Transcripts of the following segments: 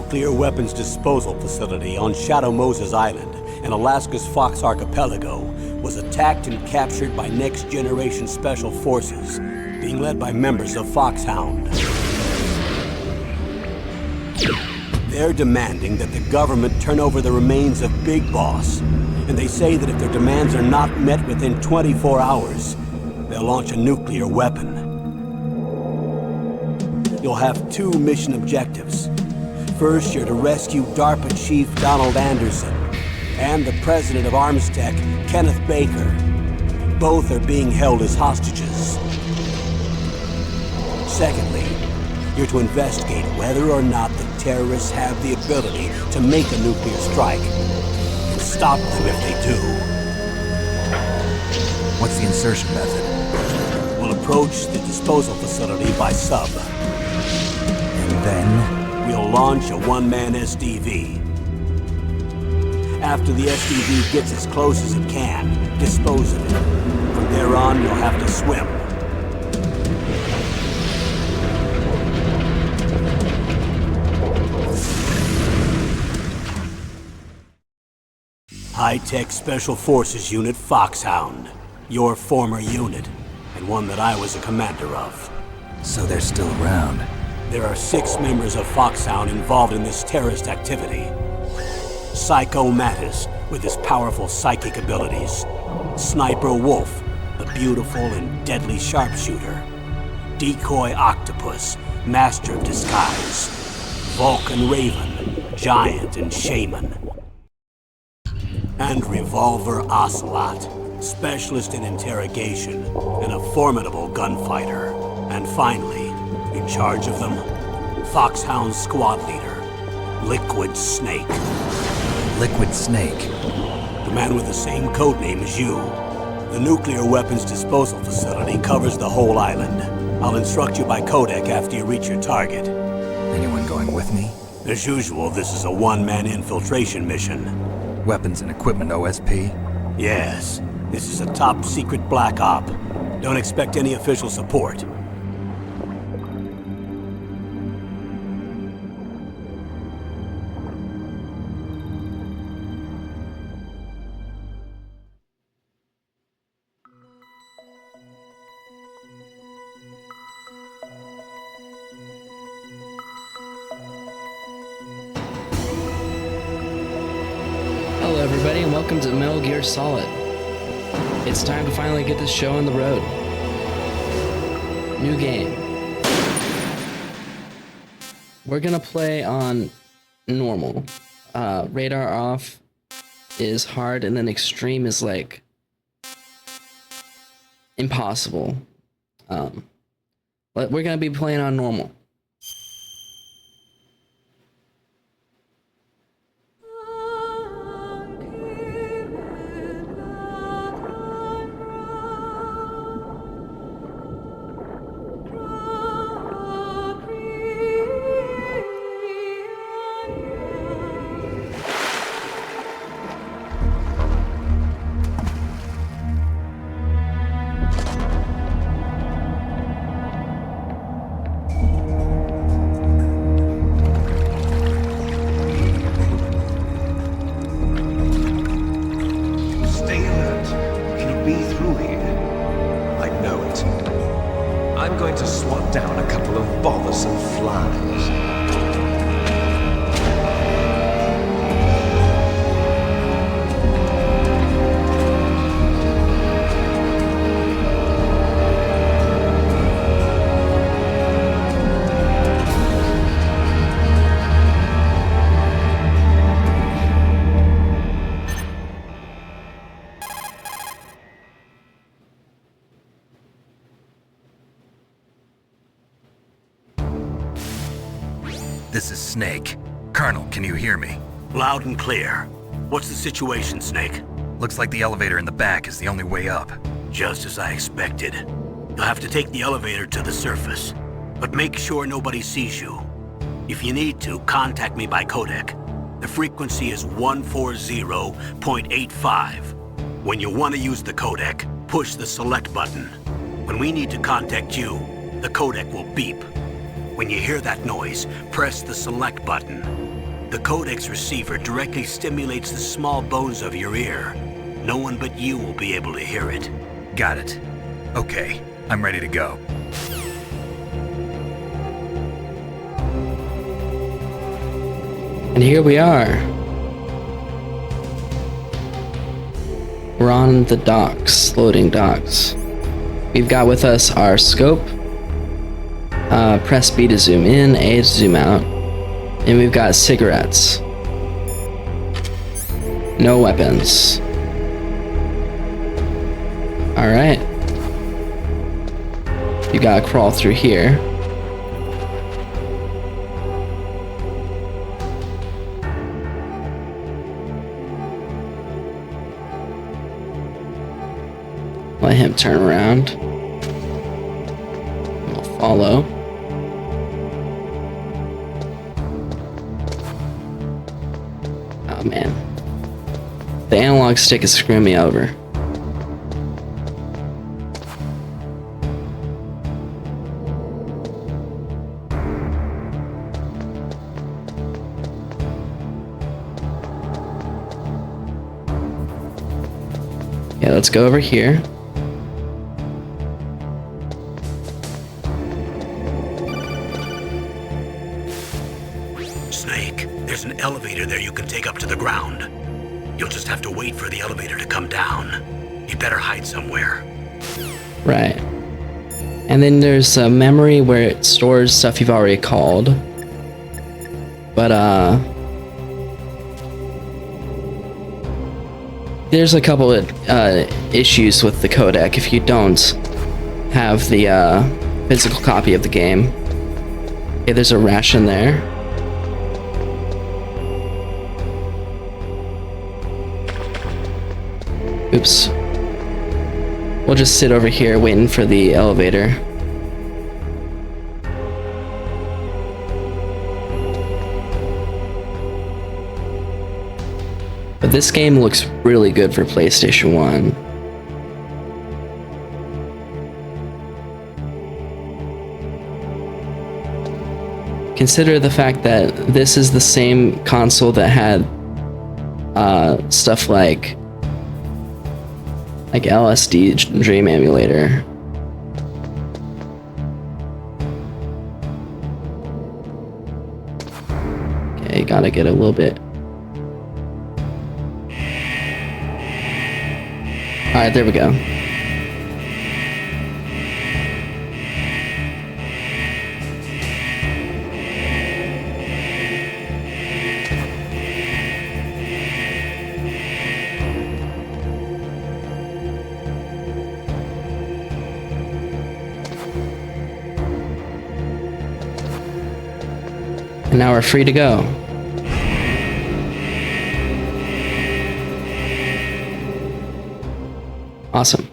nuclear weapons disposal facility on Shadow Moses Island in Alaska's Fox Archipelago was attacked and captured by next-generation special forces, being led by members of Foxhound. They're demanding that the government turn over the remains of Big Boss, and they say that if their demands are not met within 24 hours, they'll launch a nuclear weapon. You'll have two mission objectives. First, you're to rescue DARPA Chief Donald Anderson and the president of Armstech, Kenneth Baker. Both are being held as hostages. Secondly, you're to investigate whether or not the terrorists have the ability to make a nuclear strike and stop them if they do. What's the insertion method? We'll approach the disposal facility by sub. And then? We'll launch a one-man SDV. After the SDV gets as close as it can, dispose of it. From there on, you'll have to swim. High-Tech Special Forces Unit Foxhound. Your former unit, and one that I was a commander of. So they're still around. There are 6 members of Foxhound involved in this terrorist activity. Psycho Mattis, with his powerful psychic abilities. Sniper Wolf, the beautiful and deadly sharpshooter. Decoy Octopus, master of disguise. Vulcan Raven, giant and shaman. And Revolver Ocelot, specialist in interrogation and a formidable gunfighter. And finally, in charge of them, Foxhound squad leader, Liquid Snake. Liquid Snake? The man with the same codename as you. The nuclear weapons disposal facility covers the whole island. I'll instruct you by codec after you reach your target. Anyone going with me? As usual, this is a one-man infiltration mission. Weapons and equipment OSP? Yes. This is a top-secret black op. Don't expect any official support. Hello everybody and welcome to Metal Gear Solid. It's time to finally get this show on the road. New game. We're gonna play on normal. Radar off is hard, and then extreme is like impossible. But we're gonna be playing on normal. I'm going to swat down a couple of bothersome flies. This is Snake. Colonel, can you hear me? Loud and clear. What's the situation, Snake? Looks like the elevator in the back is the only way up. Just as I expected. You'll have to take the elevator to the surface, but make sure nobody sees you. If you need to, contact me by codec. The frequency is 140.85. When you want to use the codec, push the select button. When we need to contact you, the codec will beep. When you hear that noise, press the select button. The codec's receiver directly stimulates the small bones of your ear. No one but you will be able to hear it. Got it. Okay, I'm ready to go. And here we are. We're on the docks, loading docks. We've got with us our scope. Press B to zoom in, A to zoom out. And we've got cigarettes. No weapons. Alright. You gotta crawl through here. Let him turn around. We'll follow. Oh man. The analog stick is screwing me over. Yeah, let's go over here. Snake, there's an elevator there you can take up to the ground. You'll just have to wait for the elevator to come down. You better hide somewhere. Right. And then there's a memory where it stores stuff you've already called. But, there's a couple of issues with the codec if you don't have the physical copy of the game. Okay, there's a ration there. Oops. We'll just sit over here waiting for the elevator. But this game looks really good for PlayStation 1. Consider the fact that this is the same console that had stuff like LSD Dream Emulator. Okay, gotta get a little bit. Alright, there we go. And now we're free to go. Awesome.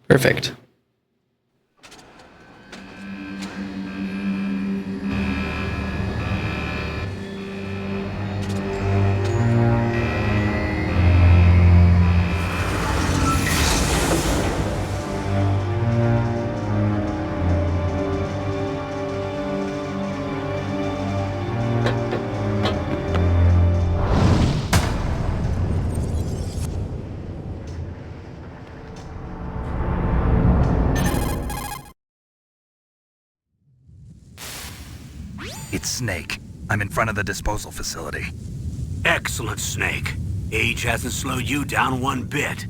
Perfect. It's Snake. I'm in front of the disposal facility. Excellent, Snake. Age hasn't slowed you down one bit.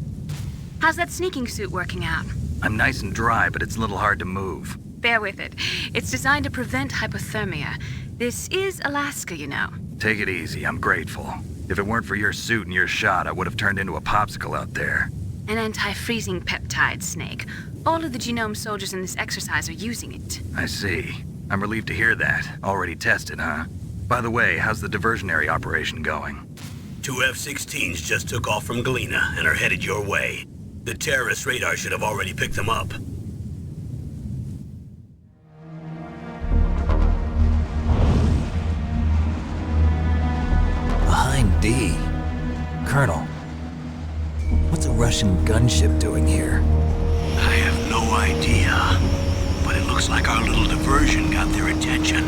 How's that sneaking suit working out? I'm nice and dry, but it's a little hard to move. Bear with it. It's designed to prevent hypothermia. This is Alaska, you know. Take it easy, I'm grateful. If it weren't for your suit and your shot, I would have turned into a popsicle out there. An anti-freezing peptide, Snake. All of the genome soldiers in this exercise are using it. I see. I'm relieved to hear that. Already tested, huh? By the way, how's the diversionary operation going? 2 F-16s just took off from Galena and are headed your way. The terrorist radar should have already picked them up. Behind D. Colonel, what's a Russian gunship doing here? I have no idea, but it looks like our little diversion got their attention.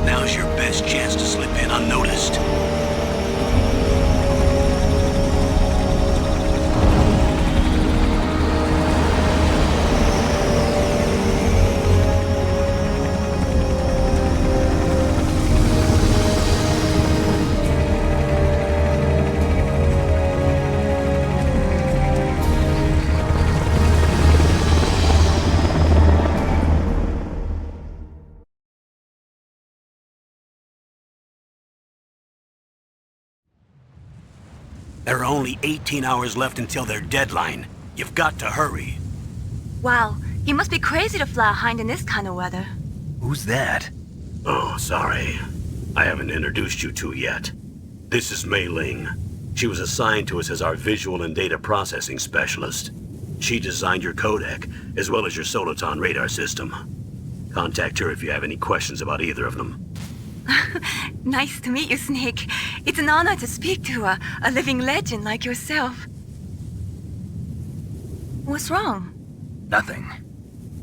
Now's your best chance to slip in unnoticed. There are only 18 hours left until their deadline. You've got to hurry. Wow, you must be crazy to fly a hind in this kind of weather. Who's that? Oh, sorry. I haven't introduced you to yet. This is Mei Ling. She was assigned to us as our visual and data processing specialist. She designed your codec, as well as your Soliton radar system. Contact her if you have any questions about either of them. Nice to meet you, Snake. It's an honor to speak to a living legend like yourself. What's wrong? Nothing.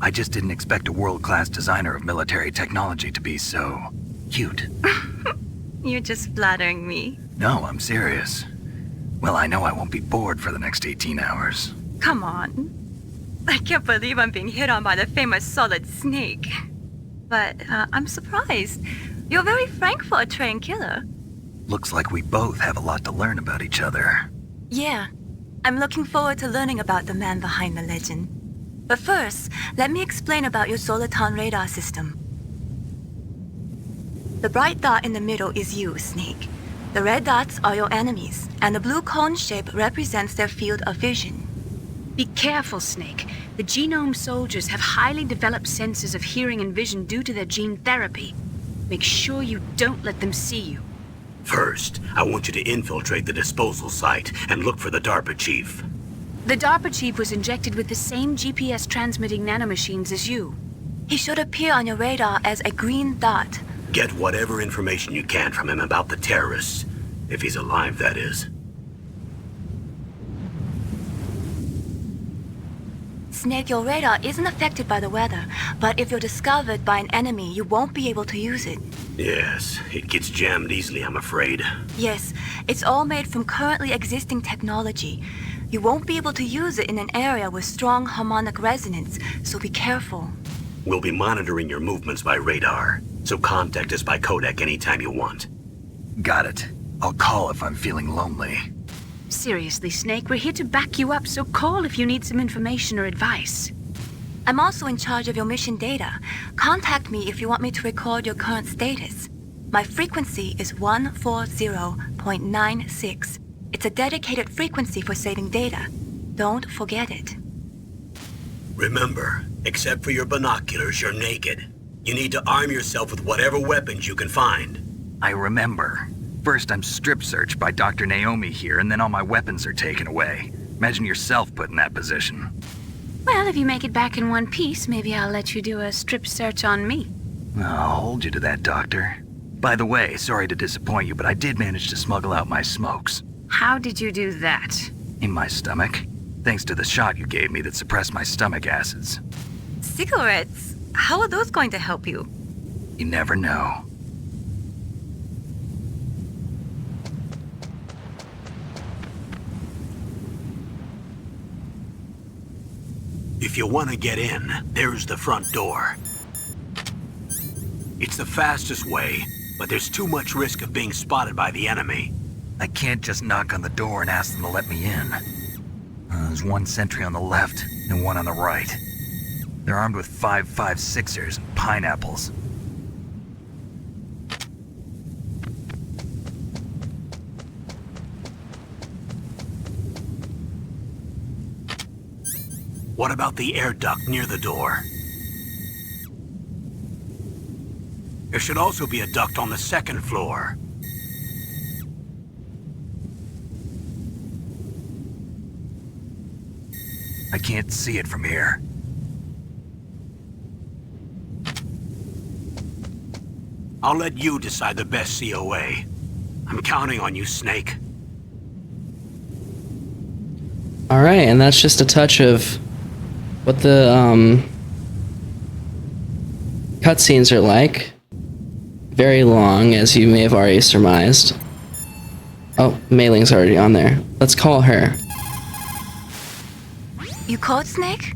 I just didn't expect a world-class designer of military technology to be so cute. You're just flattering me. No, I'm serious. Well, I know I won't be bored for the next 18 hours. Come on. I can't believe I'm being hit on by the famous Solid Snake. But I'm surprised. You're very frank for a trained killer. Looks like we both have a lot to learn about each other. Yeah. I'm looking forward to learning about the man behind the legend. But first, let me explain about your Soliton radar system. The bright dot in the middle is you, Snake. The red dots are your enemies, and the blue cone shape represents their field of vision. Be careful, Snake. The genome soldiers have highly developed senses of hearing and vision due to their gene therapy. Make sure you don't let them see you. First, I want you to infiltrate the disposal site and look for the DARPA chief. The DARPA chief was injected with the same GPS transmitting nanomachines as you. He should appear on your radar as a green dot. Get whatever information you can from him about the terrorists. If he's alive, that is. Snake, your radar isn't affected by the weather, but if you're discovered by an enemy, you won't be able to use it. Yes, it gets jammed easily, I'm afraid. Yes, it's all made from currently existing technology. You won't be able to use it in an area with strong harmonic resonance, so be careful. We'll be monitoring your movements by radar, so contact us by codec anytime you want. Got it. I'll call if I'm feeling lonely. Seriously, Snake, we're here to back you up, so call if you need some information or advice. I'm also in charge of your mission data. Contact me if you want me to record your current status. My frequency is 140.96. It's a dedicated frequency for saving data. Don't forget it. Remember, except for your binoculars, you're naked. You need to arm yourself with whatever weapons you can find. I remember. First, I'm strip searched by Dr. Naomi here, and then all my weapons are taken away. Imagine yourself put in that position. Well, if you make it back in one piece, maybe I'll let you do a strip search on me. I'll hold you to that, Doctor. By the way, sorry to disappoint you, but I did manage to smuggle out my smokes. How did you do that? In my stomach. Thanks to the shot you gave me that suppressed my stomach acids. Cigarettes? How are those going to help you? You never know. If you want to get in, there's the front door. It's the fastest way, but there's too much risk of being spotted by the enemy. I can't just knock on the door and ask them to let me in. There's one sentry on the left and one on the right. They're armed with 5.56ers and pineapples. What about the air duct near the door? There should also be a duct on the second floor. I can't see it from here. I'll let you decide the best COA. I'm counting on you, Snake. Alright, and that's just a touch of what the cutscenes are like. Very long, as you may have already surmised. Oh, Mei Ling's already on there. Let's call her. You called Snake?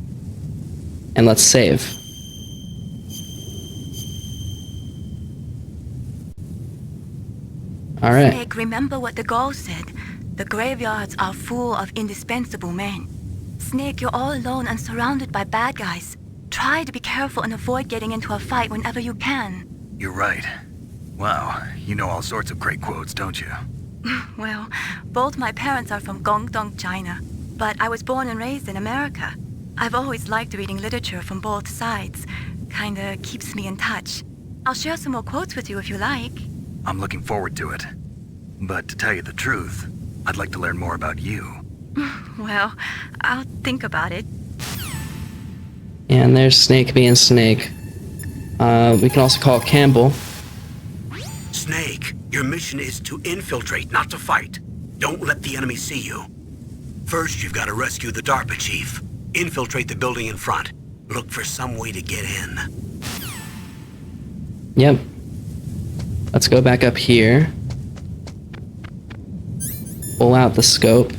And let's save. Alright. Snake, remember what the Gaul said. The graveyards are full of indispensable men. Snake, you're all alone and surrounded by bad guys. Try to be careful and avoid getting into a fight whenever you can. You're right. Wow, you know all sorts of great quotes, don't you? Well, both my parents are from Guangdong, China, but I was born and raised in America. I've always liked reading literature from both sides. Kinda keeps me in touch. I'll share some more quotes with you if you like. I'm looking forward to it. But to tell you the truth, I'd like to learn more about you. Well, I'll think about it. And there's Snake being Snake. We can also call Campbell. Snake, your mission is to infiltrate, not to fight. Don't let the enemy see you. First, you've got to rescue the DARPA chief. Infiltrate the building in front. Look for some way to get in. Yep. Let's go back up here. Pull out the scope.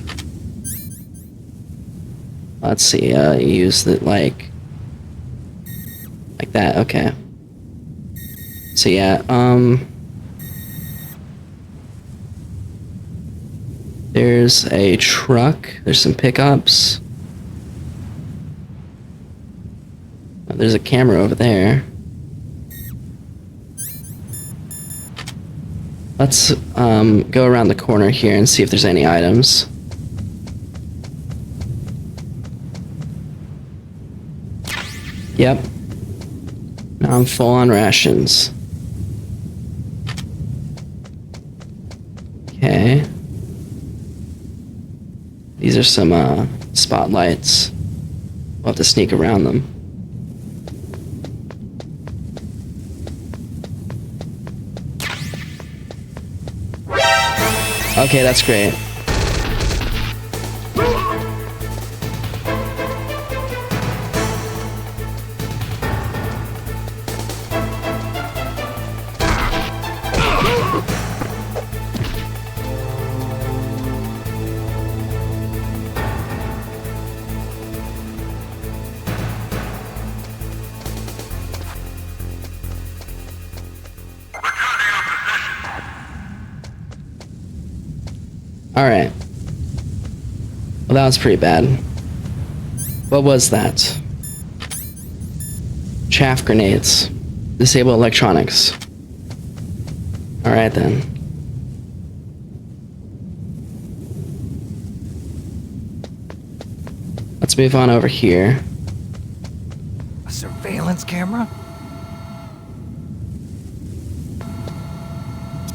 Let's see, use it like that, okay. So yeah, there's a truck, there's some pickups. There's a camera over there. Let's go around the corner here and see if there's any items. Yep. Now I'm full on rations. Okay. These are some spotlights. We'll have to sneak around them. Okay, that's great. Alright. Well, that was pretty bad. What was that? Chaff grenades. Disable electronics. Alright then. Let's move on over here. A surveillance camera?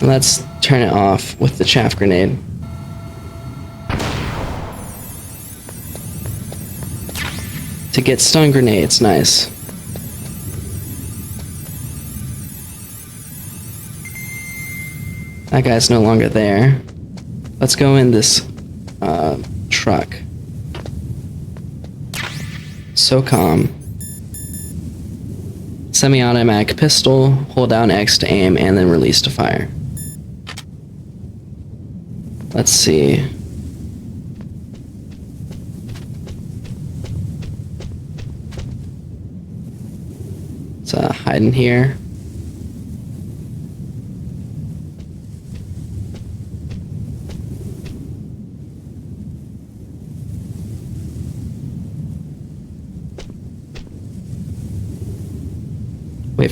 Let's turn it off with the chaff grenade. To get stun grenades, nice. That guy's no longer there. Let's go in this truck. SOCOM. Semi-automatic pistol, hold down X to aim and then release to fire. Let's see. Let's hide in here.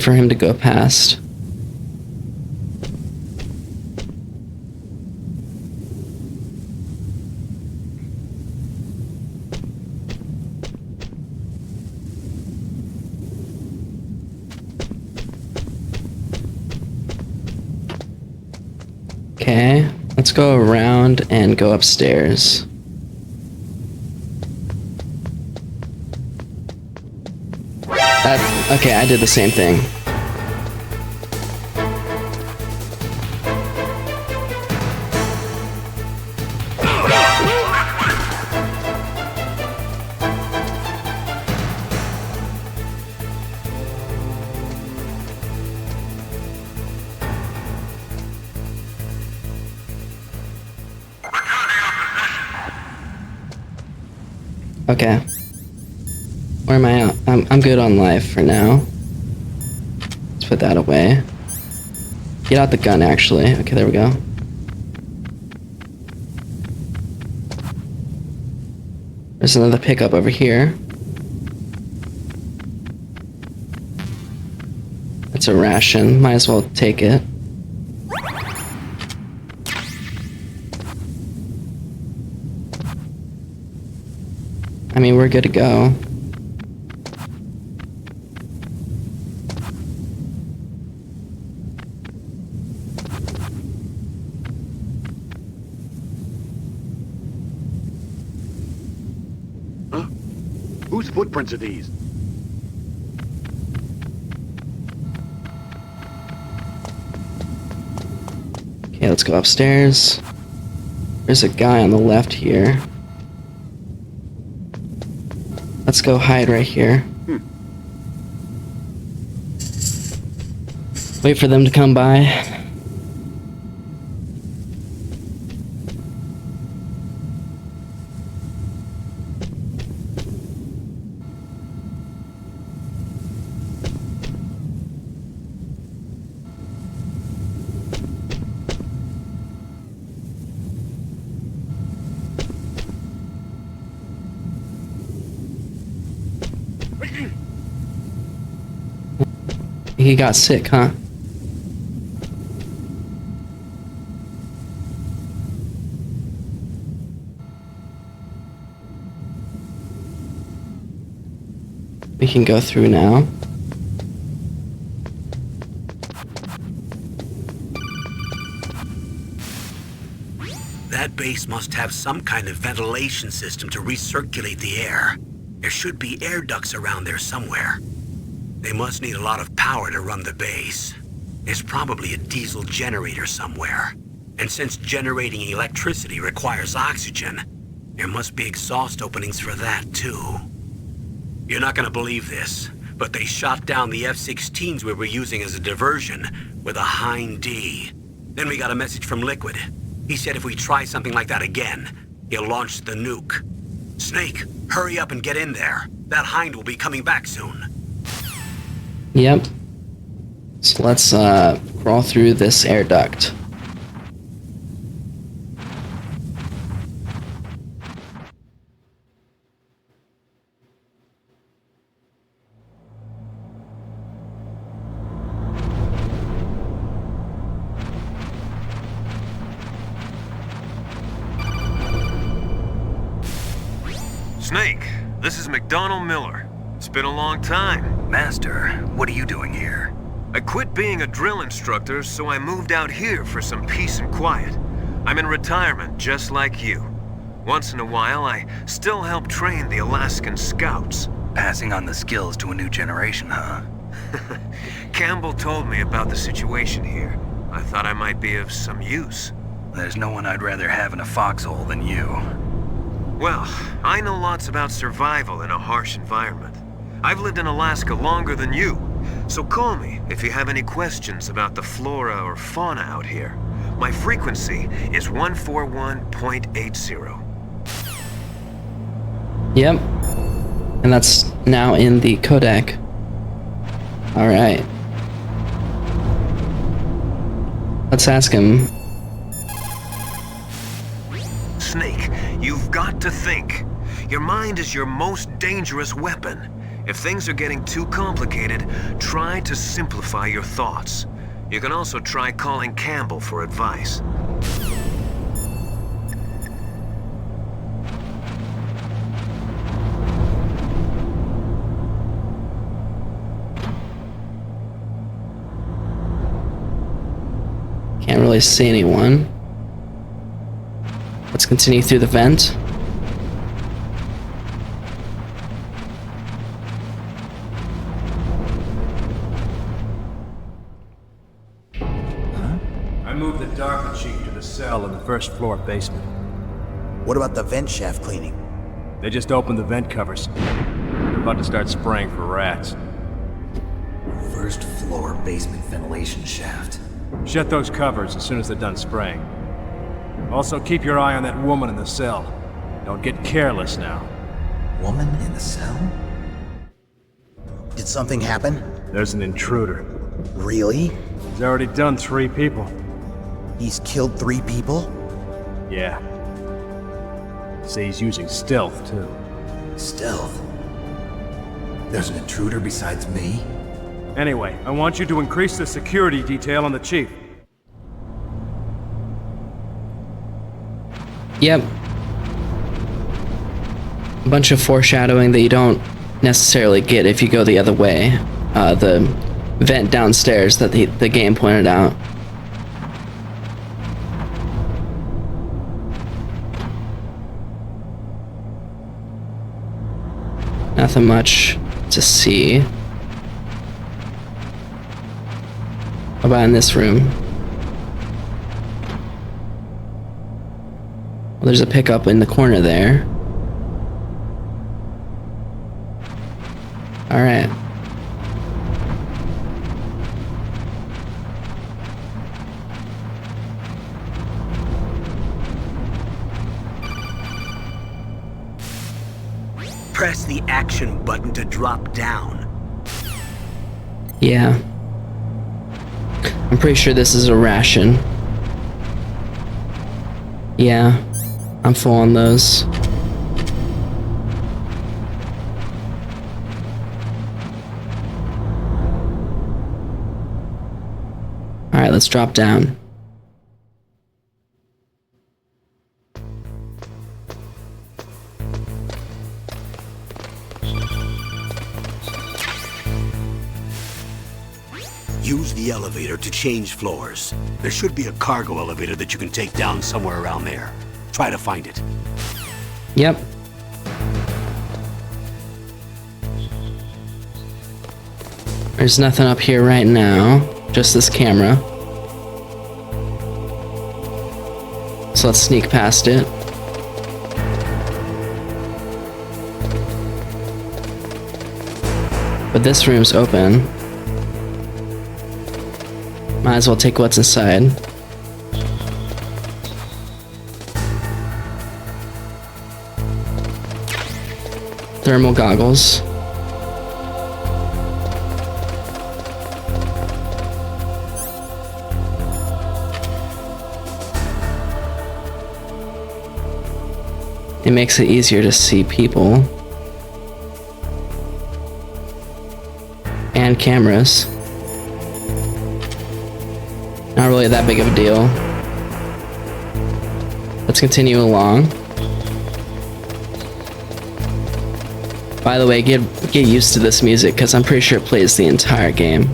wait for him to go past. Okay, let's go around and go upstairs. Okay, I did the same thing. Okay. Where am I at? I'm good on life for now. Let's put that away. Get out the gun, actually. Okay, there we go. There's another pickup over here. It's a ration. Might as well take it. I mean, we're good to go. Huh? Whose footprints are these? Okay, let's go upstairs. There's a guy on the left here. Let's go hide right here. Wait for them to come by. He got sick, huh? We can go through now. That base must have some kind of ventilation system to recirculate the air. There should be air ducts around there somewhere. They must need a lot of power to run the base. There's probably a diesel generator somewhere. And since generating electricity requires oxygen, there must be exhaust openings for that too. You're not gonna believe this, but they shot down the F-16s we were using as a diversion with a Hind D. Then we got a message from Liquid. He said if we try something like that again, he'll launch the nuke. Snake, hurry up and get in there. That Hind will be coming back soon. Yep. So let's crawl through this air duct. Snake, this is McDonald Miller. It's been a long time. Master, what are you doing here? I quit being a drill instructor, so I moved out here for some peace and quiet. I'm in retirement, just like you. Once in a while, I still help train the Alaskan Scouts. Passing on the skills to a new generation, huh? Campbell told me about the situation here. I thought I might be of some use. There's no one I'd rather have in a foxhole than you. Well, I know lots about survival in a harsh environment. I've lived in Alaska longer than you, so call me if you have any questions about the flora or fauna out here. My frequency is 141.80. Yep. And that's now in the codec. Alright. Let's ask him. Snake, you've got to think. Your mind is your most dangerous weapon. If things are getting too complicated, try to simplify your thoughts. You can also try calling Campbell for advice. Can't really see anyone. Let's continue through the vent. I moved the Darker Chief to the cell in the first floor basement. What about the vent shaft cleaning? They just opened the vent covers. They're about to start spraying for rats. First floor basement ventilation shaft. Shut those covers as soon as they're done spraying. Also, keep your eye on that woman in the cell. Don't get careless now. Woman in the cell? Did something happen? There's an intruder. Really? He's already done 3 people. He's killed 3 people? Yeah. Say he's using stealth, too. Stealth? There's an intruder besides me? Anyway, I want you to increase the security detail on the Chief. Yep. A bunch of foreshadowing that you don't necessarily get if you go the other way. The vent downstairs that the game pointed out. Nothing much to see. How about in this room? Well, there's a pickup in the corner there. All right. Press the action button to drop down. Yeah. I'm pretty sure this is a ration. Yeah. I'm full on those. Alright, let's drop down. Use the elevator to change floors. There should be a cargo elevator that you can take down somewhere around there. Try to find it. Yep. There's nothing up here right now, just this camera. So let's sneak past it. But this room's open. Might as well take what's inside. Thermal goggles. It makes it easier to see people. And cameras. Not really that big of a deal. Let's continue along. By the way, get used to this music because I'm pretty sure it plays the entire game.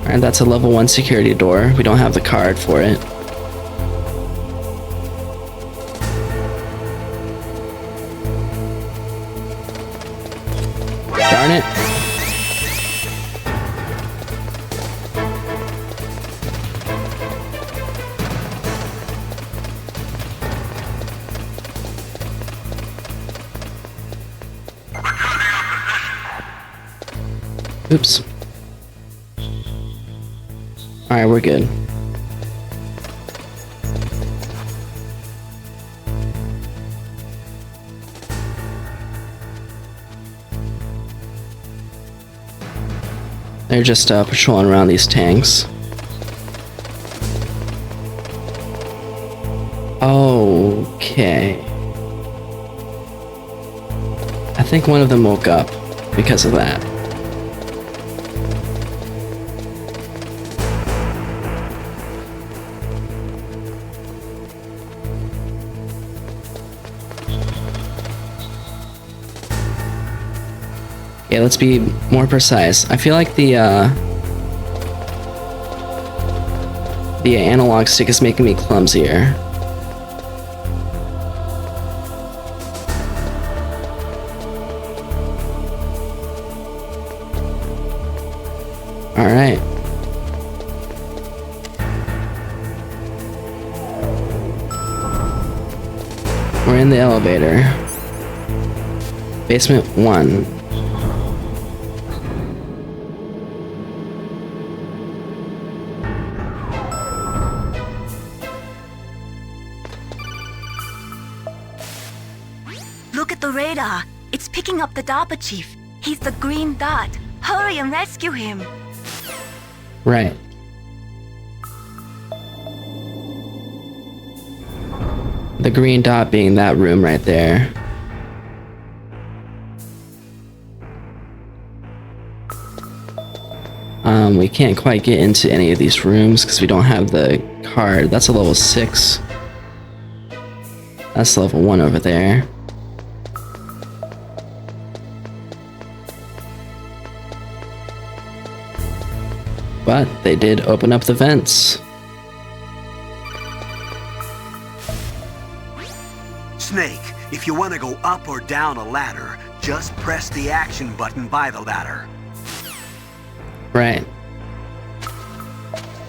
Alright, that's a level 1 security door. We don't have the card for it. Darn it. Oops. Alright, we're good. They're just patrolling around these tanks. Okay. think one of them woke up because of that. Okay, let's be more precise. I feel like the analog stick is making me clumsier. Alright. We're in the elevator. Basement 1. Look at the radar. It's picking up the DARPA chief. He's the green dot. Hurry and rescue him. Right. The green dot being that room right there. We can't quite get into any of these rooms because we don't have the card. That's a level 6. That's level 1 over there. But they did open up the vents. Snake, if you want to go up or down a ladder, just press the action button by the ladder. Right.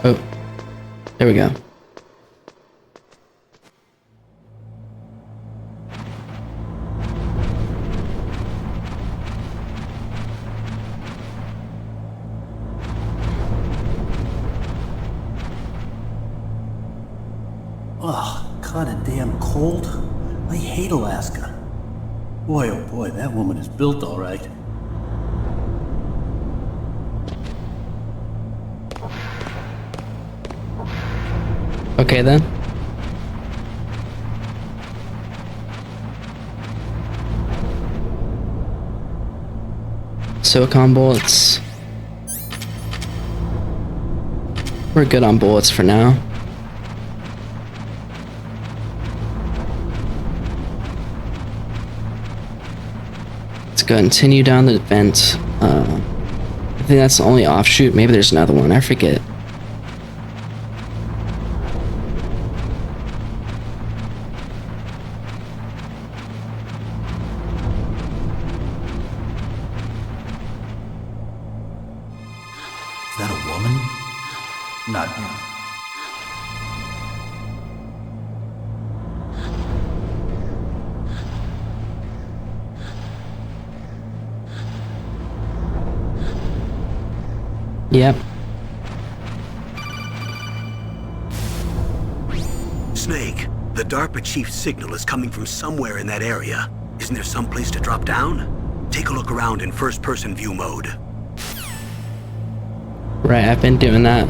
Oh, there we go. Ugh, kinda damn cold. I hate Alaska. Boy, oh boy, that woman is built all right. Okay then. Silicon bullets. We're good on bullets for now. Let's go continue down the vent. I think that's the only offshoot. Maybe there's another one. I forget. Is that a woman? Not him. Yep. Snake, the DARPA chief's signal is coming from somewhere in that area. Isn't there some place to drop down? Take a look around in first-person view mode. Right, I've been doing that.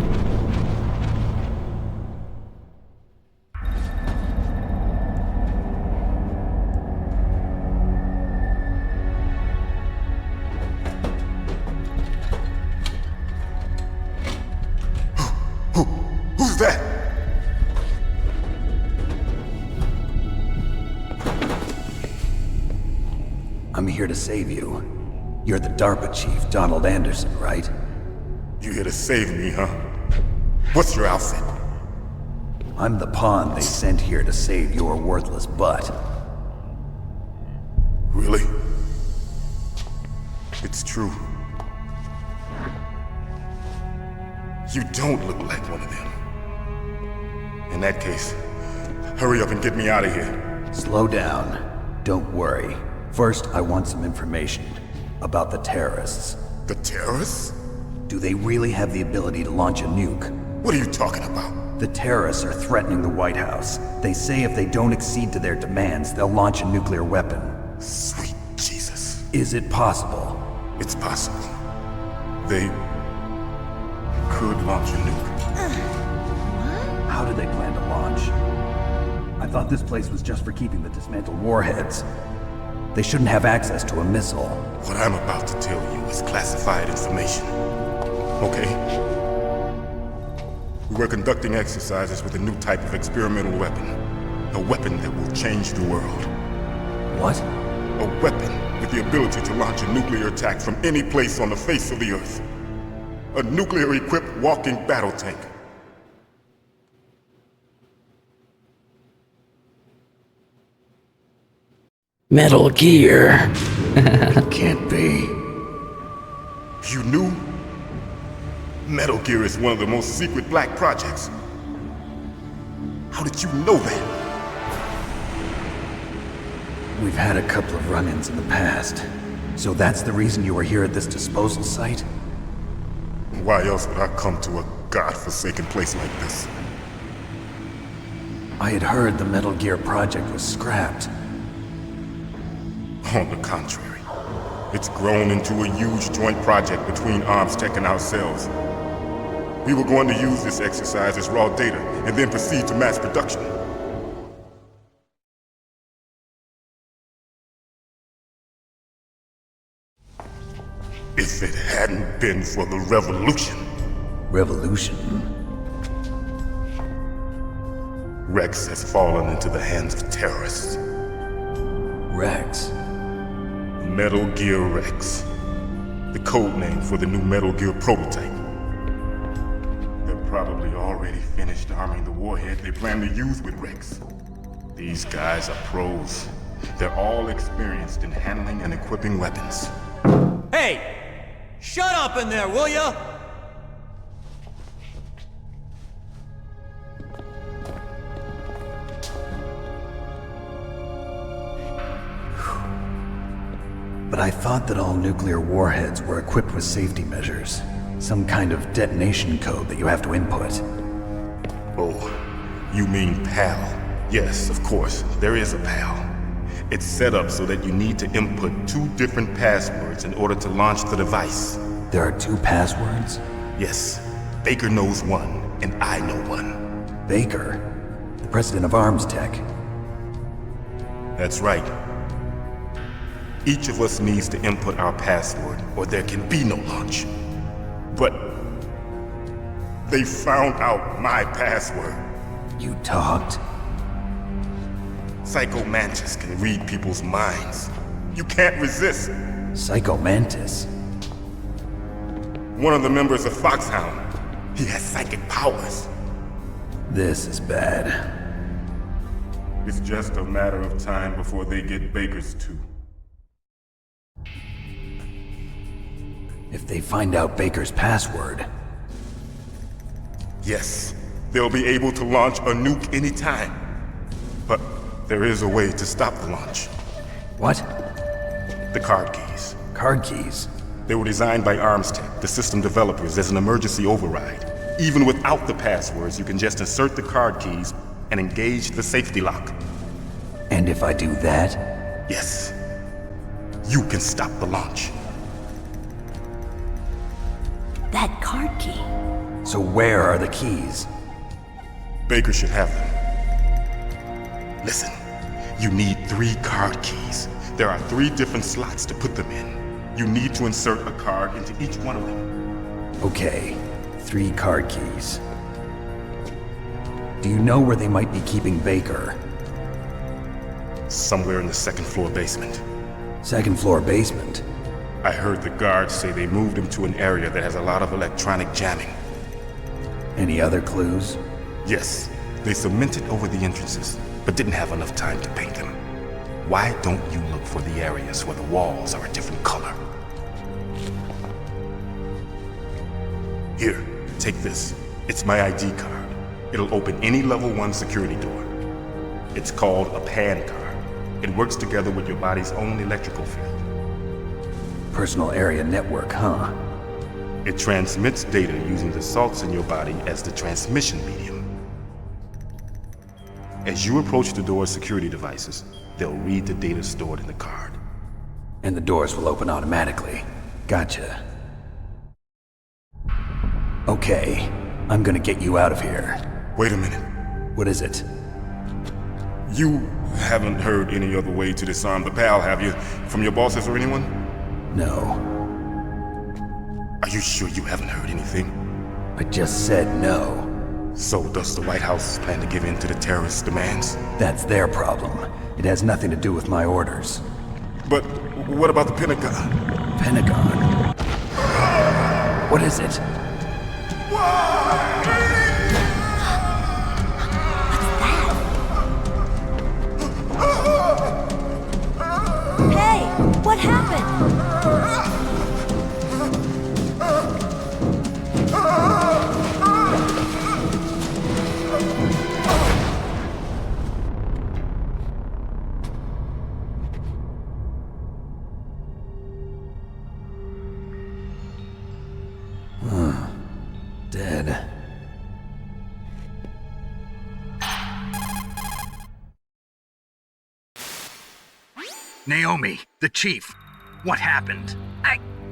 Who's that? I'm here to save you. You're the DARPA chief, Donald Anderson, right? You here to save me, huh? What's your outfit? I'm the pawn they sent here to save your worthless butt. Really? It's true. You don't look like one of them. In that case, hurry up and get me out of here. Slow down. Don't worry. First, I want some information about the terrorists. The terrorists? Do they really have the ability to launch a nuke? What are you talking about? The terrorists are threatening the White House. They say if they don't accede to their demands, they'll launch a nuclear weapon. Sweet Jesus. Is it possible? It's possible. They could launch a nuke. How do they plan to launch? I thought this place was just for keeping the dismantled warheads. They shouldn't have access to a missile. What I'm about to tell you is classified information. Okay? We were conducting exercises with a new type of experimental weapon. A weapon that will change the world. What? A weapon with the ability to launch a nuclear attack from any place on the face of the Earth. A nuclear-equipped walking battle tank. Metal Gear. It can't be. You knew? Metal Gear is one of the most secret black projects. How did you know that? We've had a couple of run-ins in the past. So that's the reason you were here at this disposal site? Why else would I come to a godforsaken place like this? I had heard the Metal Gear project was scrapped. On the contrary, it's grown into a huge joint project between ArmsTech and ourselves. We were going to use this exercise as raw data and then proceed to mass production. If it hadn't been for the revolution. Revolution? Rex has fallen into the hands of terrorists. Rex? Metal Gear Rex. The code name for the new Metal Gear prototype. They're probably already finished arming the warhead they plan to use with Rex. These guys are pros. They're all experienced in handling and equipping weapons. Hey! Shut up in there, will ya? But I thought that all nuclear warheads were equipped with safety measures. Some kind of detonation code that you have to input. Oh, you mean PAL? Yes, of course, there is a PAL. It's set up so that you need to input 2 different passwords in order to launch the device. There are 2 passwords? Yes. Baker knows one, and I know one. Baker? The president of ArmsTech? That's right. Each of us needs to input our password, or there can be no launch. But they found out my password. You talked? Psycho Mantis can read people's minds. You can't resist. Psycho Mantis? One of the members of Foxhound. He has psychic powers. This is bad. It's just a matter of time before they get Baker's too. If they find out Baker's password... Yes, they'll be able to launch a nuke anytime. But there is a way to stop the launch. What? The card keys. Card keys? They were designed by ArmsTech, the system developers, as an emergency override. Even without the passwords, you can just insert the card keys and engage the safety lock. And if I do that? Yes. You can stop the launch. That card key. So where are the keys? Baker should have them. Listen, you need 3 card keys. There are 3 different slots to put them in. You need to insert a card into each one of them. Okay, 3 card keys. Do you know where they might be keeping Baker? Somewhere in the 2nd floor basement. 2nd floor basement? I heard the guards say they moved him to an area that has a lot of electronic jamming. Any other clues? Yes, they cemented over the entrances, but didn't have enough time to paint them. Why don't you look for the areas where the walls are a different color? Here, take this. It's my ID card. It'll open any level 1 security door. It's called a PAN card. It works together with your body's own electrical field. Personal area network, huh? It transmits data using the salts in your body as the transmission medium. As you approach the door's security devices, they'll read the data stored in the card. And the doors will open automatically. Gotcha. Okay, I'm gonna get you out of here. Wait a minute. What is it? You Haven't heard any other way to disarm the PAL, have you? From your bosses or anyone? No. Are you sure you haven't heard anything? I just said no. So does the White House plan to give in to the terrorists' demands? That's their problem. It has nothing to do with my orders. But what about the Pentagon? Pentagon? What is it? Hey, what happened? Dead. Naomi, the chief. What happened?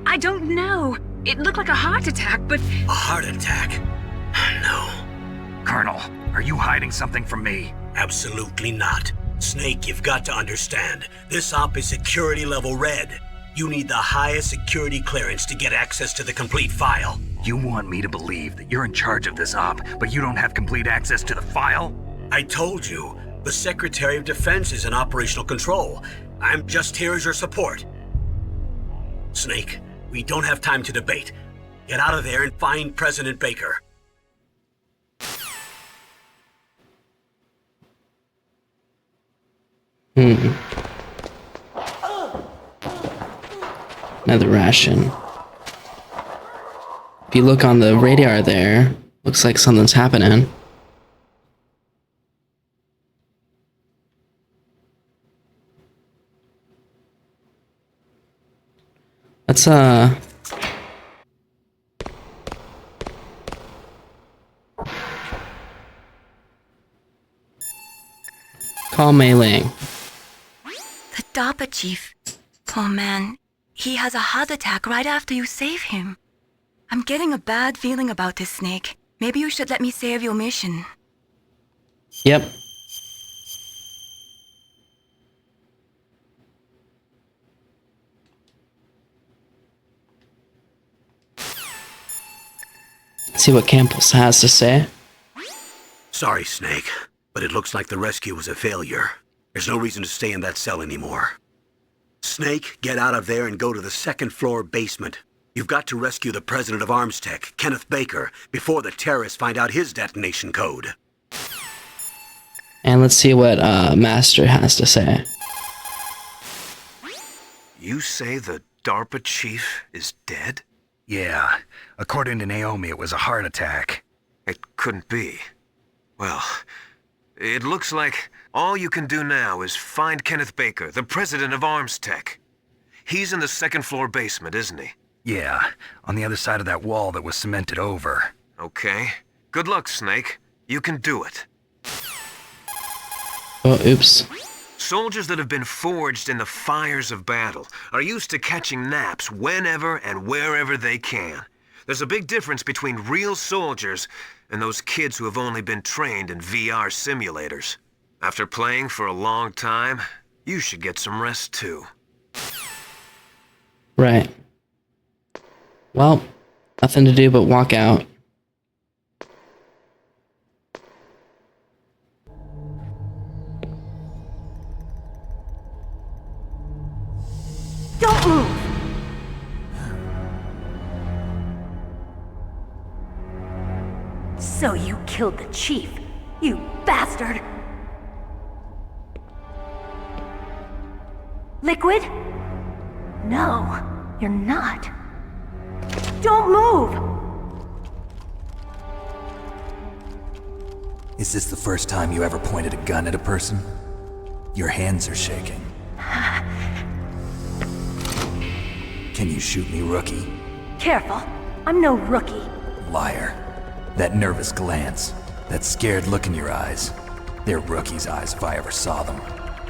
I don't know. It looked like a heart attack, but... A heart attack? No. Colonel, are you hiding something from me? Absolutely not. Snake, you've got to understand. This op is security level red. You need the highest security clearance to get access to the complete file. You want me to believe that you're in charge of this op, but you don't have complete access to the file? I told you, the Secretary of Defense is in operational control. I'm just here as your support. Snake, we don't have time to debate. Get out of there and find President Baker. Another ration. If you look on the radar there, looks like something's happening. Let's call Mei Ling. The DARPA chief. Poor man. He has a heart attack right after you save him. I'm getting a bad feeling about this, Snake. Maybe you should let me save your mission. Yep. See what Campbell has to say. Sorry, Snake, but it looks like the rescue was a failure. There's no reason to stay in that cell anymore. Snake, get out of there and go to the second floor basement. You've got to rescue the president of ArmsTech, Kenneth Baker, before the terrorists find out his detonation code. And let's see what Master has to say. You say the DARPA chief is dead? Yeah. According to Naomi, it was a heart attack. It couldn't be. Well, it looks like all you can do now is find Kenneth Baker, the president of ArmsTech. He's in the second floor basement, isn't he? Yeah, on the other side of that wall that was cemented over. Okay. Good luck, Snake. You can do it. Oh, oops. Soldiers that have been forged in the fires of battle are used to catching naps whenever and wherever they can. There's a big difference between real soldiers and those kids who have only been trained in VR simulators. After playing for a long time, you should get some rest too. Right. Well, nothing to do but walk out. Don't move! So you killed the chief, you bastard! Liquid? No, you're not. Don't move! Is this the first time you ever pointed a gun at a person? Your hands are shaking. Can you shoot me, rookie? Careful, I'm no rookie. Liar. That nervous glance, that scared look in your eyes. They're rookie's eyes if I ever saw them.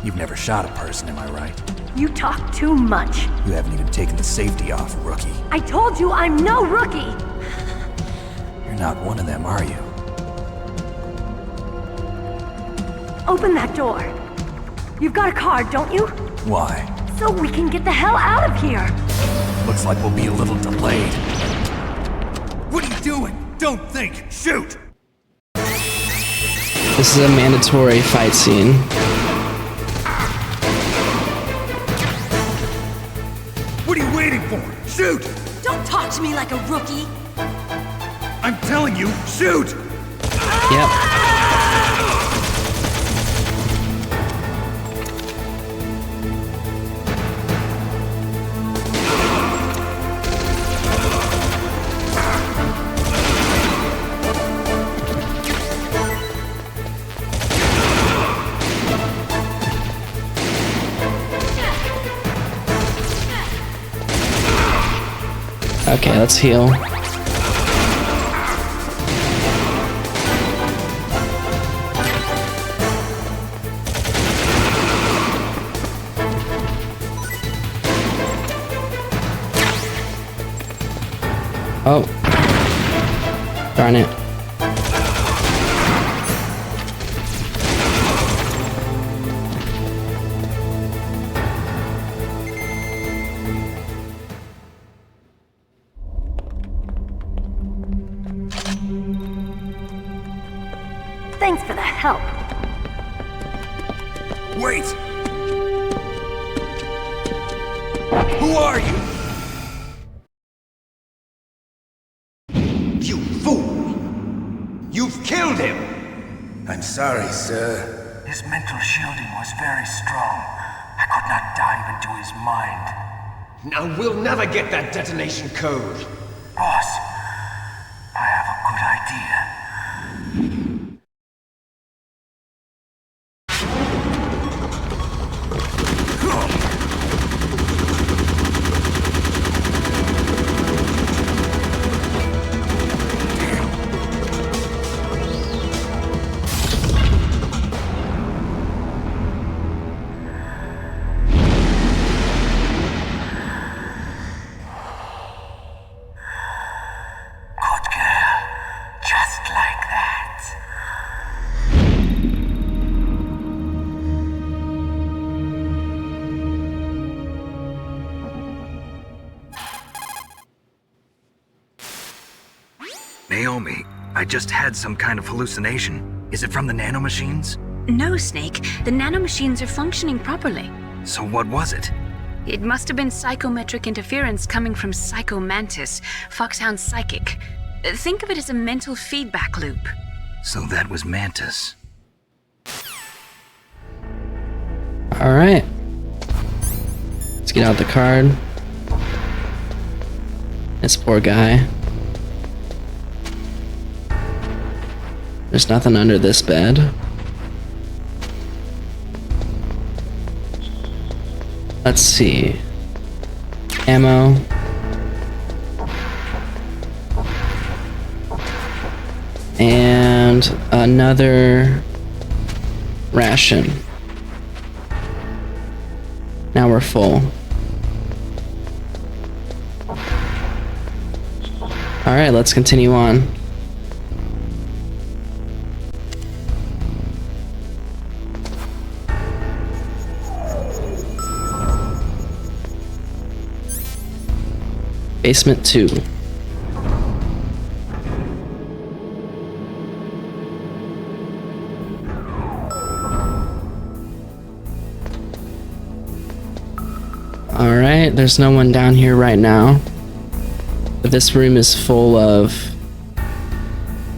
You've never shot a person, am I right? You talk too much. You haven't even taken the safety off, rookie. I told you I'm no rookie! You're not one of them, are you? Open that door. You've got a card, don't you? Why? So we can get the hell out of here. Looks like we'll be a little delayed. What are you doing? Don't think! Shoot! This is a mandatory fight scene. What are you waiting for? Shoot! Don't talk to me like a rookie. I'm telling you, shoot! Yep. Okay, let's heal. Oh. Darn it. Thanks for the help. Wait! Who are you? You fool! You've killed him! I'm sorry, sir. His mental shielding was very strong. I could not dive into his mind. Now we'll never get that detonation code. Boss, I have a good idea. Naomi, I just had some kind of hallucination. Is it from the nanomachines? No, Snake. The nanomachines are functioning properly. So what was it? It must have been psychometric interference coming from Psycho Mantis, Foxhound's psychic. Think of it as a mental feedback loop. So that was Mantis. Alright. Let's get out the card. This poor guy. There's nothing under this bed. Let's see. Ammo. And another ration. Now we're full. Alright, let's continue on. Basement 2. Alright, there's no one down here right now. But this room is full of...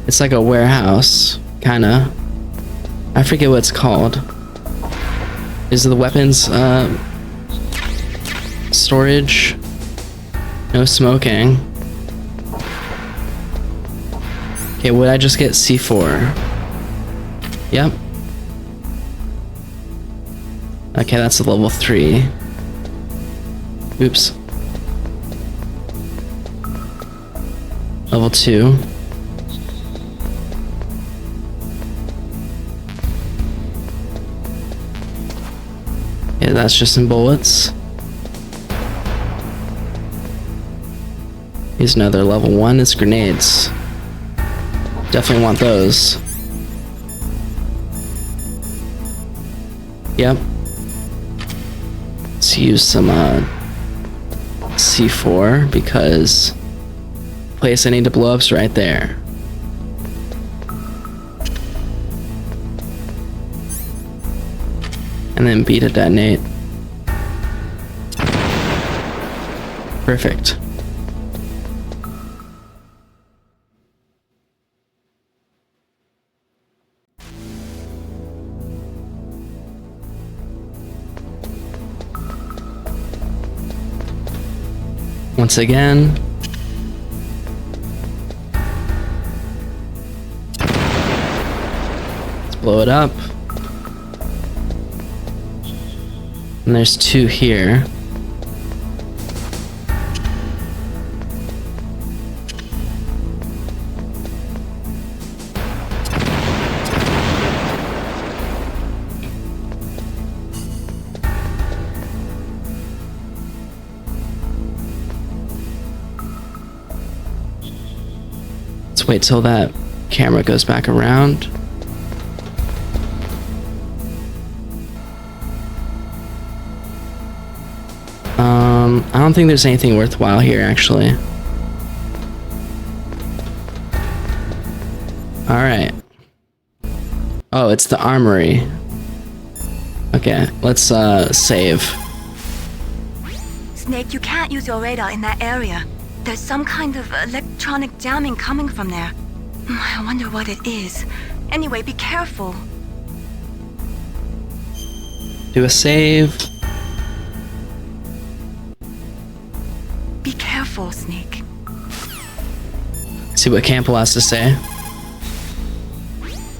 It's like a warehouse, kinda. I forget what it's called. Is the weapons, storage? No smoking. Okay, would I just get C4? Yep. Okay, that's a level 3. Oops. Level 2. Yeah, that's just some bullets. Here's another level 1. It's grenades. Definitely want those. Yep. let's use some C4 because the place I need to blow up's right there. And then B to detonate. Perfect. Once again. Let's blow it up. And there's 2 here. Let's wait till that camera goes back around. I don't think there's anything worthwhile here, actually. Alright. Oh, it's the armory. Okay, let's save. Snake, you can't use your radar in that area. There's some kind of electronic jamming coming from there. I wonder what it is. Anyway, be careful. Do a save. Be careful, Snake. See what Campbell has to say.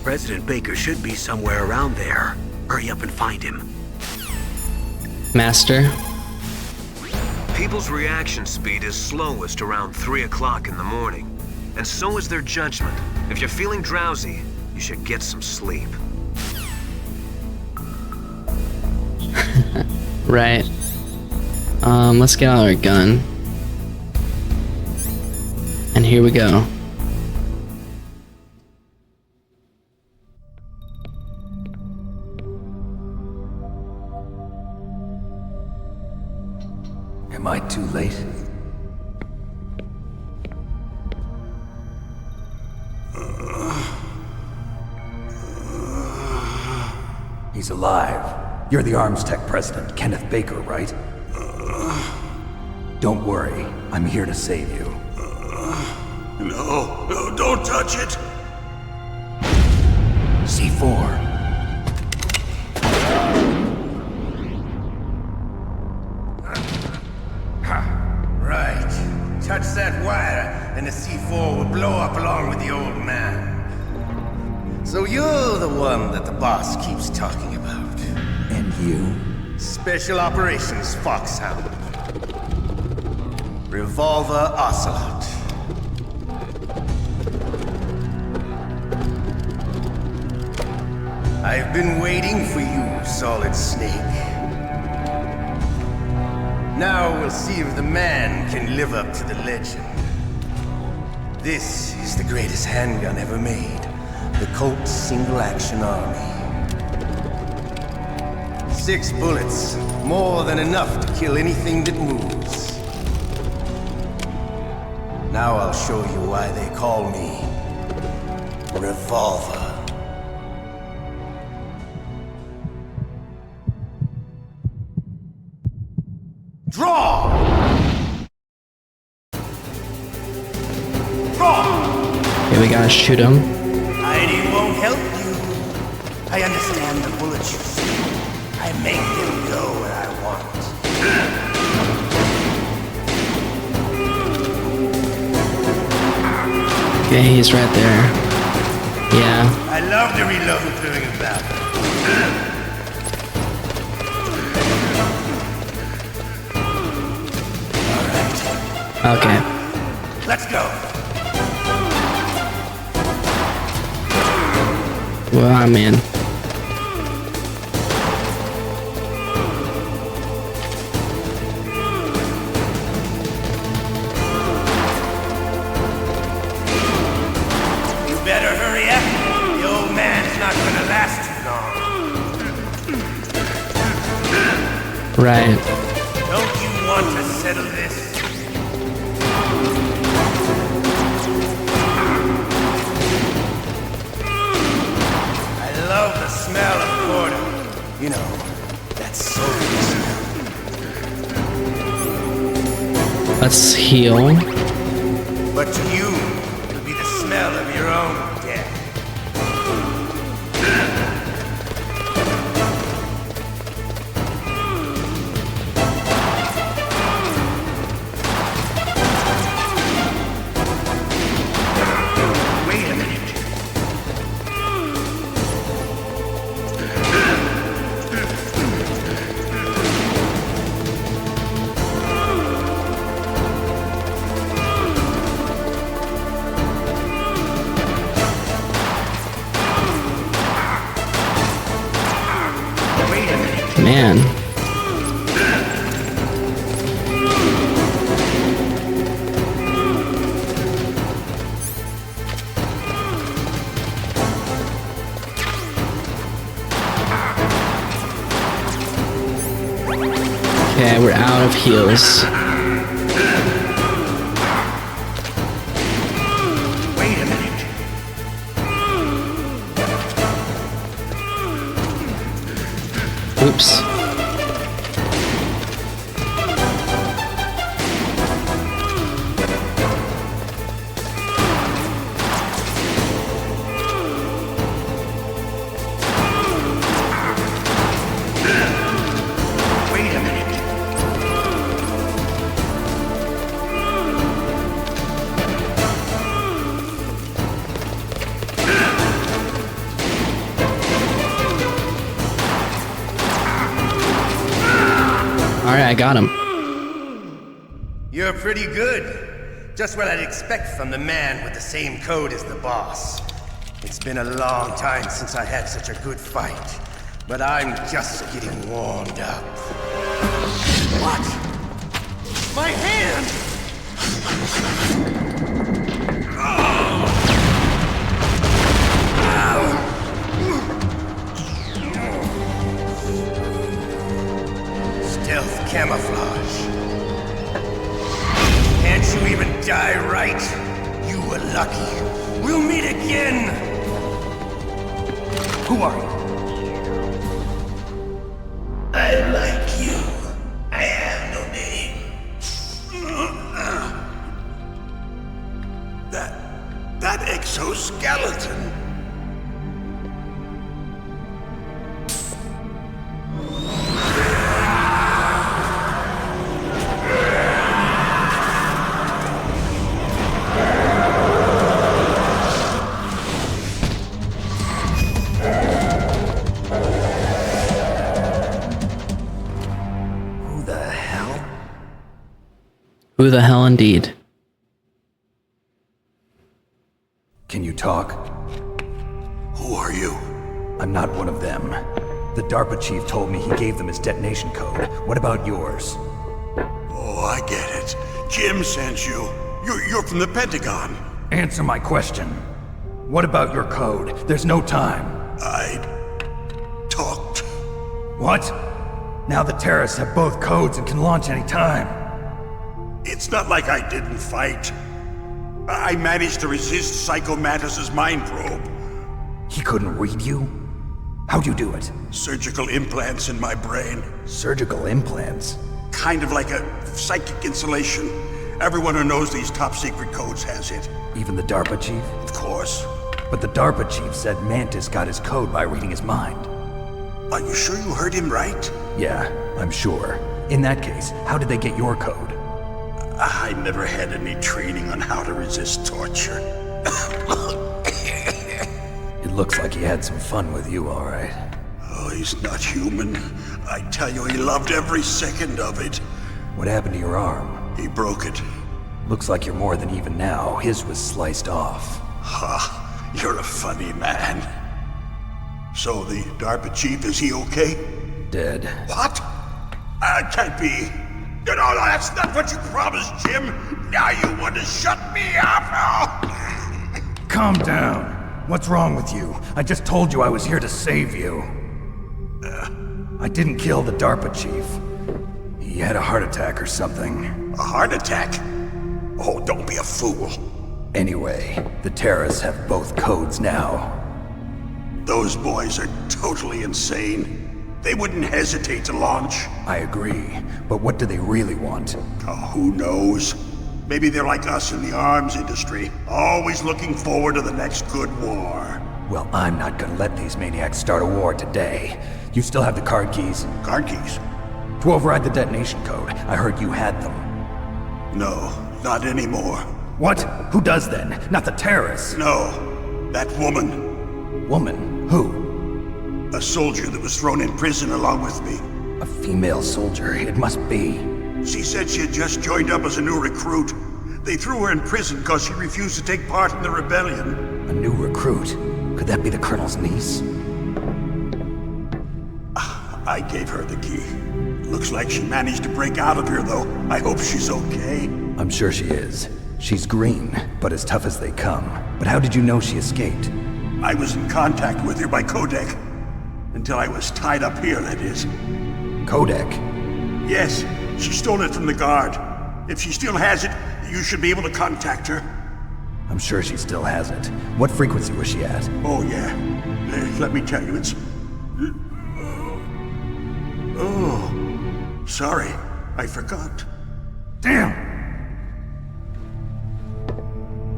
President Baker should be somewhere around there. Hurry up and find him. Master. People's reaction speed is slowest around 3 o'clock in the morning. And so is their judgment. If you're feeling drowsy, you should get some sleep. Right. Let's get out our gun. And here we go. Am I too late? He's alive. You're the Arms Tech president, Kenneth Baker, right? Don't worry, I'm here to save you. No, don't touch it! C4. Right. Touch that wire, and the C4 will blow up along with the old man. So you're the one that the boss keeps talking about. And you? Special Operations Foxhound. Revolver Ocelot. I've been waiting for you, Solid Snake. Now we'll see if the man can live up to the legend. This is the greatest handgun ever made. The Colt Single Action Army. 6 bullets, more than enough to kill anything that moves. Now I'll show you why they call me Revolver. Draw! Draw! Okay, we gotta shoot him. Hiding won't help you. I understand the bullets you see. I make them go where I want. Okay, he's right there. Yeah. I love to reload during a battle. Okay. Let's go. Well, I'm in. You better hurry up. The old man's not gonna last too long. Right. want to settle this? I love the smell of porter. You know, that sulfur smell. Let's heal. But to you, it'll be the smell of your own death. Wait a minute. Man. Okay, we're out of heals. Wait a minute. Oops. Wait a minute. Alright, I got him. You're pretty good. Just what I'd expect from the man with the same code as the boss. It's been a long time since I had such a good fight, but I'm just getting warmed up. What? My hand! Stealth camouflage. Can't you even die right? You were lucky. We'll meet again! Who are you? I like you. I have no name. That exoskeleton. Who the hell indeed? Can you talk? Who are you? I'm not one of them. The DARPA chief told me he gave them his detonation code. What about yours? Oh, I get it. Jim sent you. You're from the Pentagon. Answer my question. What about your code? There's no time. I talked. What? Now the terrorists have both codes and can launch any time. It's not like I didn't fight. I managed to resist Psycho Mantis's mind probe. He couldn't read you? How'd you do it? Surgical implants in my brain. Surgical implants? Kind of like a psychic insulation. Everyone who knows these top secret codes has it. Even the DARPA chief? Of course. But the DARPA chief said Mantis got his code by reading his mind. Are you sure you heard him right? Yeah, I'm sure. In that case, how did they get your code? I never had any training on how to resist torture. It looks like he had some fun with you, all right. Oh, he's not human. I tell you, he loved every second of it. What happened to your arm? He broke it. Looks like you're more than even now. His was sliced off. Ha, you're a funny man. So the DARPA chief, is he okay? Dead. What? Can't be. No, that's not what you promised, Jim. Now you want to shut me up? Calm down. What's wrong with you? I just told you I was here to save you. I didn't kill the DARPA chief. He He had a heart attack or something. A heart attack? Oh, don't be a fool. Anyway, the terrorists have both codes now. Those boys are totally insane. They wouldn't hesitate to launch. I agree, but what do they really want? Oh, who knows? Maybe they're like us in the arms industry, always looking forward to the next good war. Well, I'm not gonna let these maniacs start a war today. You still have the card keys? Card keys? To override the detonation code. I heard you had them. No, not anymore. What? Who does then? Not the terrorists? No, that woman. Woman? Who? A soldier that was thrown in prison along with me. A female soldier, it must be. She said she had just joined up as a new recruit. They threw her in prison because she refused to take part in the rebellion. A new recruit? Could that be the Colonel's niece? I gave her the key. Looks like she managed to break out of here, though. I hope she's okay. I'm sure she is. She's green, but as tough as they come. But how did you know she escaped? I was in contact with her by codec. Until I was tied up here, that is. Codec? Yes, she stole it from the guard. If she still has it, you should be able to contact her. I'm sure she still has it. What frequency was she at? Oh, yeah. Let me tell you, it's... Oh, sorry. I forgot. Damn!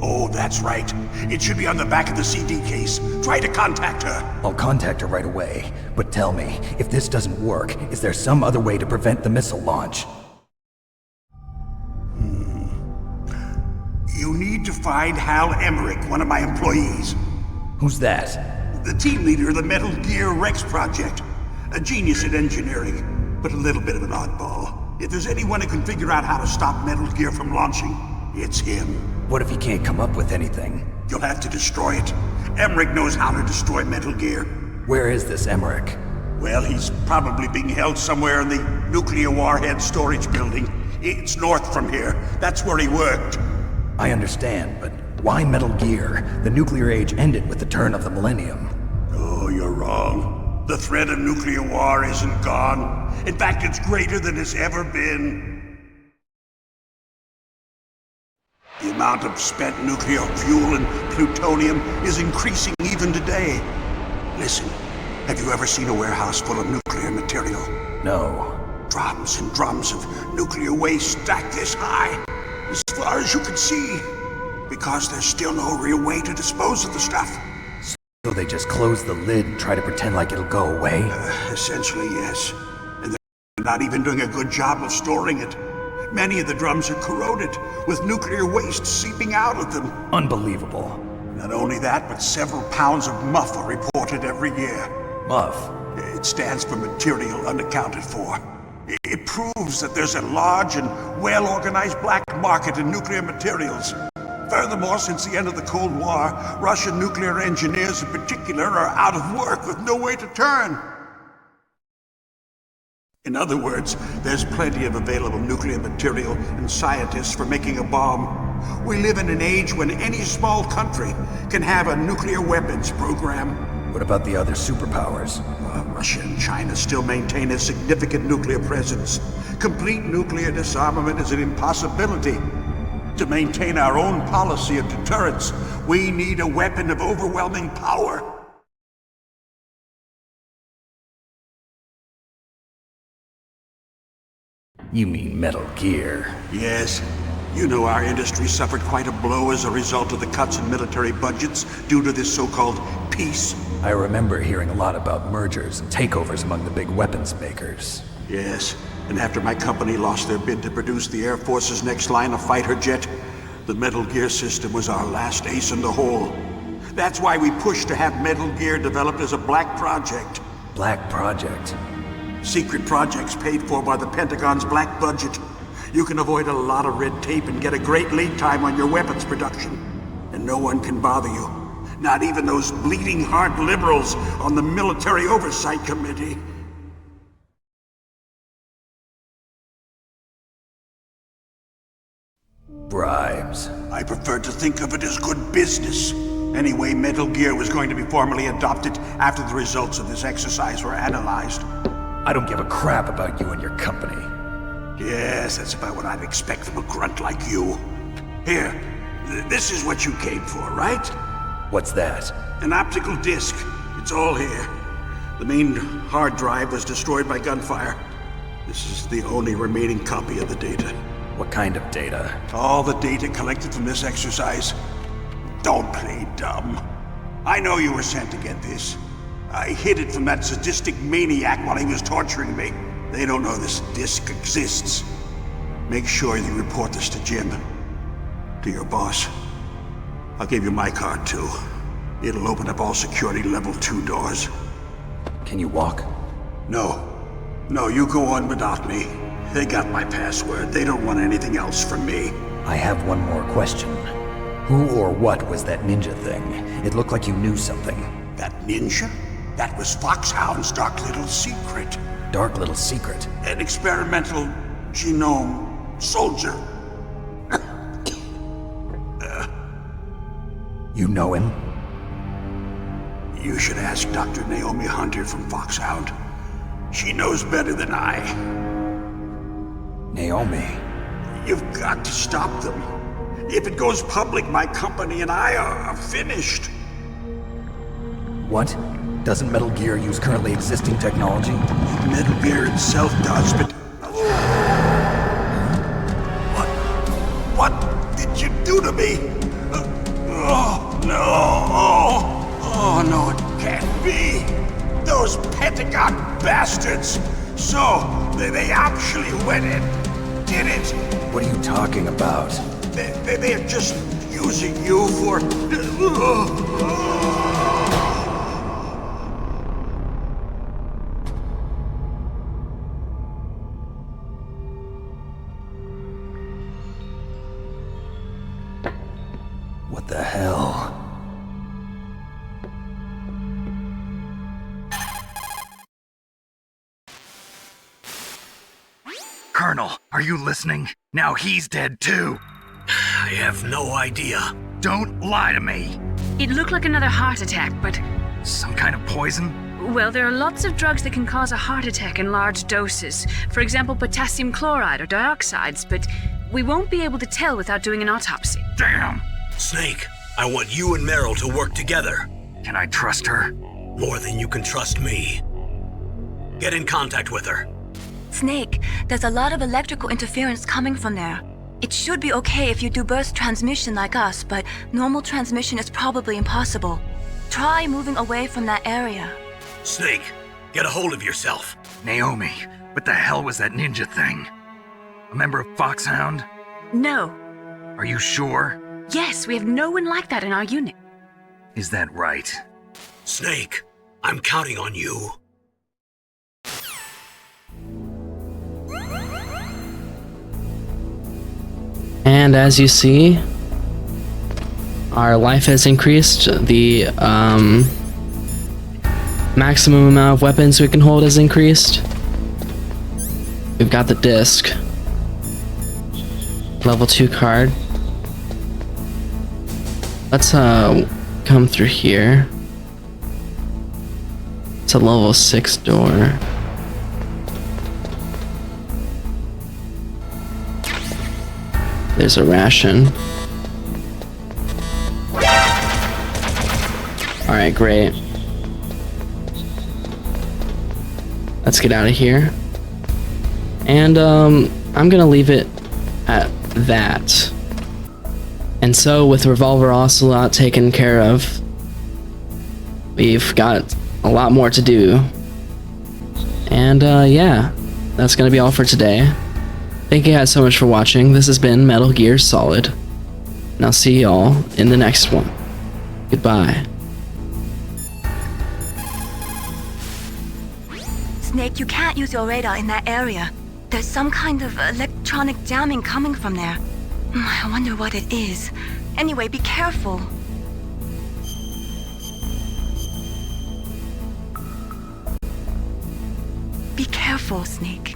Oh, that's right. It should be on the back of the CD case. Try to contact her. I'll contact her right away. But tell me, if this doesn't work, is there some other way to prevent the missile launch? You need to find Hal Emmerich, one of my employees. Who's that? The team leader of the Metal Gear Rex project. A genius at engineering, but a little bit of an oddball. If there's anyone who can figure out how to stop Metal Gear from launching, it's him. What if he can't come up with anything? You'll have to destroy it. Emmerich knows how to destroy Metal Gear. Where is this Emmerich? Well, he's probably being held somewhere in the nuclear warhead storage building. It's north from here. That's where he worked. I understand, but why Metal Gear? The nuclear age ended with the turn of the millennium. Oh, you're wrong. The threat of nuclear war isn't gone. In fact, it's greater than it's ever been. The amount of spent nuclear fuel and plutonium is increasing even today. Listen, have you ever seen a warehouse full of nuclear material? No. Drums and drums of nuclear waste stacked this high, as far as you can see, because there's still no real way to dispose of the stuff. So they just close the lid and try to pretend like it'll go away? Essentially, yes. And they're not even doing a good job of storing it. Many of the drums are corroded, with nuclear waste seeping out of them. Unbelievable. Not only that, but several pounds of muff are reported every year. Muff? It stands for material unaccounted for. It proves that there's a large and well-organized black market in nuclear materials. Furthermore, since the end of the Cold War, Russian nuclear engineers in particular are out of work with no way to turn. In other words, there's plenty of available nuclear material and scientists for making a bomb. We live in an age when any small country can have a nuclear weapons program. What about the other superpowers? Russia and China still maintain a significant nuclear presence. Complete nuclear disarmament is an impossibility. To maintain our own policy of deterrence, we need a weapon of overwhelming power. You mean Metal Gear? Yes. You know our industry suffered quite a blow as a result of the cuts in military budgets due to this so-called peace. I remember hearing a lot about mergers and takeovers among the big weapons makers. Yes, and after my company lost their bid to produce the Air Force's next line of fighter jet, the Metal Gear system was our last ace in the hole. That's why we pushed to have Metal Gear developed as a black project. Black project? Secret projects paid for by the Pentagon's black budget. You can avoid a lot of red tape and get a great lead time on your weapons production. And no one can bother you. Not even those bleeding heart liberals on the Military Oversight Committee. Bribes. I prefer to think of it as good business. Anyway, Metal Gear was going to be formally adopted after the results of this exercise were analyzed. I don't give a crap about you and your company. Yes, that's about what I'd expect from a grunt like you. Here, this is what you came for, right? What's that? An optical disc. It's all here. The main hard drive was destroyed by gunfire. This is the only remaining copy of the data. What kind of data? All the data collected from this exercise. Don't play dumb. I know you were sent to get this. I hid it from that sadistic maniac while he was torturing me. They don't know this disc exists. Make sure you report this to Jim. To your boss. I'll give you my card too. It'll open up all security level 2 doors. Can you walk? No. No, you go on without me. They got my password. They don't want anything else from me. I have one more question. Who or what was that ninja thing? It looked like you knew something. That ninja? That was Foxhound's dark little secret. Dark little secret? An experimental genome soldier. You know him? You should ask Dr. Naomi Hunter from Foxhound. She knows better than I. Naomi? You've got to stop them. If it goes public, my company and I are finished. What? Doesn't Metal Gear use currently existing technology? Metal Gear itself does, but... What did you do to me? Oh, no. Oh, no, it can't be. Those Pentagon bastards. So, they actually went and did it. What are you talking about? They're just using you for... What the hell? Colonel, are you listening? Now he's dead too. I have no idea. Don't lie to me. It looked like another heart attack, but... Some kind of poison? Well, there are lots of drugs that can cause a heart attack in large doses. For example, potassium chloride or dioxides, but we won't be able to tell without doing an autopsy. Damn! Snake, I want you and Meryl to work together. Can I trust her? More than you can trust me. Get in contact with her. Snake, there's a lot of electrical interference coming from there. It should be okay if you do burst transmission like us, but normal transmission is probably impossible. Try moving away from that area. Snake, get a hold of yourself. Naomi, what the hell was that ninja thing? A member of Foxhound? No. Are you sure? Yes, we have no one like that in our unit. Is that right? Snake, I'm counting on you. And as you see, our life has increased. The maximum amount of weapons we can hold has increased. We've got the disc. Level 2 card. Let's come through here. It's a level 6 door. There's a ration. Alright, great. Let's get out of here. And I'm gonna leave it at that. And so, with Revolver Ocelot taken care of, we've got a lot more to do. And yeah, that's gonna be all for today. Thank you guys so much for watching. This has been Metal Gear Solid. And I'll see y'all in the next one. Goodbye. Snake, you can't use your radar in that area. There's some kind of electronic jamming coming from there. I wonder what it is. Anyway, be careful. Be careful, Snake.